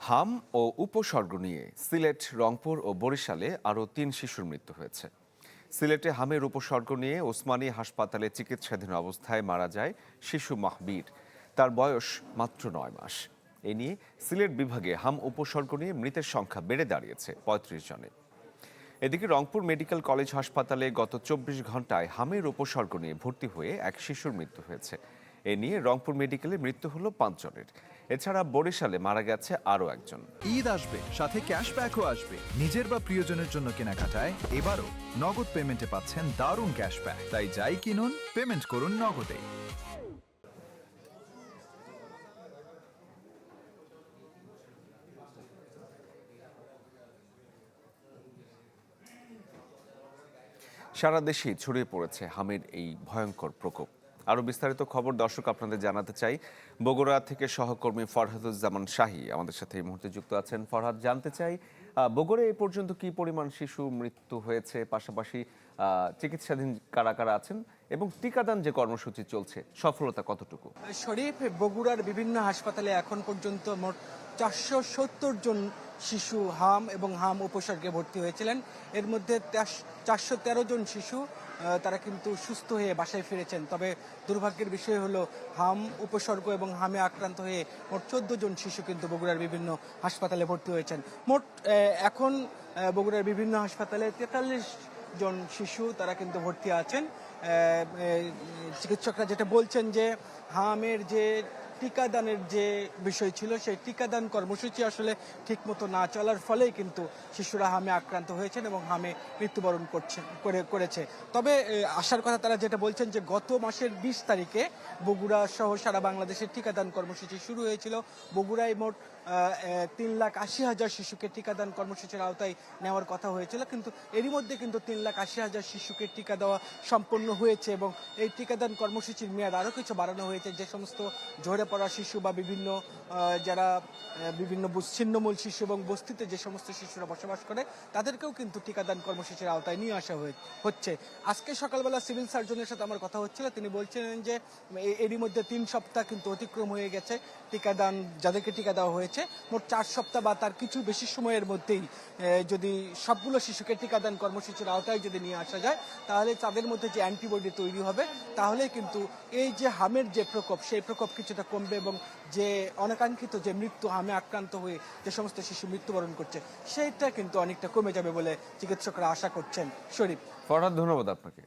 হাম ও উপসর্গ নিয়ে সিলেট, রংপুর ও বরিশালে আরও ৩ শিশুর মৃত্যু হয়েছে। সিলেটে হামের উপসর্গ নিয়ে ওসমানী হাসপাতালে চিকিৎসাধীন অবস্থায় মারা যায় শিশু মাহবীর। তার বয়স মাত্র ৯ মাস। এ নিয়ে সিলেট বিভাগে হাম উপসর্গ নিয়ে মৃতের সংখ্যা বেড়ে দাঁড়িয়েছে ৩৫ জনে। এদিকে রংপুর মেডিকেল কলেজ হাসপাতালে গত ২৪ ঘন্টায় হামের উপসর্গ নিয়ে ভর্তি হয়ে এক শিশুর মৃত্যু হয়েছে। এ নিয়ে রংপুর মেডিকেলে মৃত্যু হলো ৫ জনের। এছাড়া বরিশালে মারা গেছে আরও একজন। ঈদ আসবে, সাথে ক্যাশব্যাকও আসবে। নিজের বা প্রিয়জনের জন্য কেনাকাটায় এবারও নগদ পেমেন্টে পাচ্ছেন দারুণ ক্যাশব্যাক। তাই যাই কিনুন, পেমেন্ট করুন নগদে। সারা দেশেই ছড়িয়ে পড়েছে হামের এই ভয়ঙ্কর প্রকোপ। আরও বিস্তারিত খবর দর্শক আপনাদের জানাতে চাই। বগুড়া থেকে সহকর্মী ফরহাদুজ্জামান শাহী আমাদের সাথে এই মুহূর্তে যুক্ত আছেন। ফরহাদ, জানতে চাই বগুড়ায় এই পর্যন্ত কি পরিমাণ শিশু মৃত্যু হয়েছে, পাশাপাশি চিকিৎসাধীন কারা কারা আছেন এবং টিকাদান যে কর্মসূচি চলছে সফলতা কতটুকু? শরীফ, বগুড়ার বিভিন্ন হাসপাতালে এখন পর্যন্ত মোট ৪৭০ জন শিশু হাম এবং হাম উপসর্গে ভর্তি হয়েছিলেন। এর মধ্যে ৪১৩ জন শিশু তারা কিন্তু সুস্থ হয়ে বাসায় ফিরেছেন। তবে দুর্ভাগ্যের বিষয় হলো হাম উপসর্গ এবং হামে আক্রান্ত হয়ে মোট ১৪ জন শিশু কিন্তু বগুড়ার বিভিন্ন হাসপাতালে ভর্তি হয়েছেন। মোট এখন বগুড়ার বিভিন্ন হাসপাতালে ৪৩ জন শিশু তারা কিন্তু ভর্তি আছেন। চিকিৎসকরা যেটা বলছেন যে হামের যে টিকাদানের যে বিষয় ছিল সেই টিকাদান কর্মসূচি আসলে ঠিকমতো না চলার ফলেই কিন্তু শিশুরা হামে আক্রান্ত হয়েছেন এবং হামে মৃত্যুবরণ করেছে। তবে আসার কথা তারা যেটা বলছেন যে গত মাসের ২০ তারিখে বগুড়া সহ সারা বাংলাদেশের টিকাদান কর্মসূচি শুরু হয়েছিল। বগুড়ায় মোট ৩,৮০,০০০ শিশুকে টিকাদান কর্মসূচির আওতায় নেওয়ার কথা হয়েছিল, কিন্তু এরই মধ্যে কিন্তু ৩,৮০,০০০ শিশুকে টিকা দেওয়া সম্পন্ন হয়েছে এবং এই টিকাদান কর্মসূচির মেয়াদ আরও কিছু বাড়ানো হয়েছে। যে সমস্ত ঝরে পড়া শিশু বা যারা বিভিন্ন ছিন্নমূল শিশু এবং বস্তিতে যে সমস্ত শিশুরা বসবাস করে তাদেরকেও কিন্তু টিকাদান কর্মসূচির আওতায় নিয়ে আসা হচ্ছে। আজকে সকালবেলা সিভিল সার্জনের সাথে আমার কথা হচ্ছিল, তিনি বলছিলেন যে এরই মধ্যে ৩ সপ্তাহ কিন্তু অতিক্রম হয়ে গেছে টিকাদান, যাদেরকে টিকা দেওয়া হয়েছে মোট ৪ সপ্তাহ বা তার কিছু বেশি সময়ের মধ্যেই যদি সবগুলো শিশুকে টিকাদান কর্মসূচির আওতায় যদি নিয়ে আসা যায় তাহলে তাদের মধ্যে যে অ্যান্টিবডি তৈরি হবে তাহলে কিন্তু এই যে হামের যে প্রকোপ সেই প্রকোপ কিছুটা কমবে এবং যে অনাকাঙ্ক্ষিত যে মৃত্যু হামে আক্রান্ত হয়ে যে সমস্ত শিশু মৃত্যুবরণ করছে সেইটা কিন্তু অনেকটা কমে যাবে বলে চিকিৎসকরা আশা করছেন। শরীফ, ফরহাদ, ধন্যবাদ আপনাকে।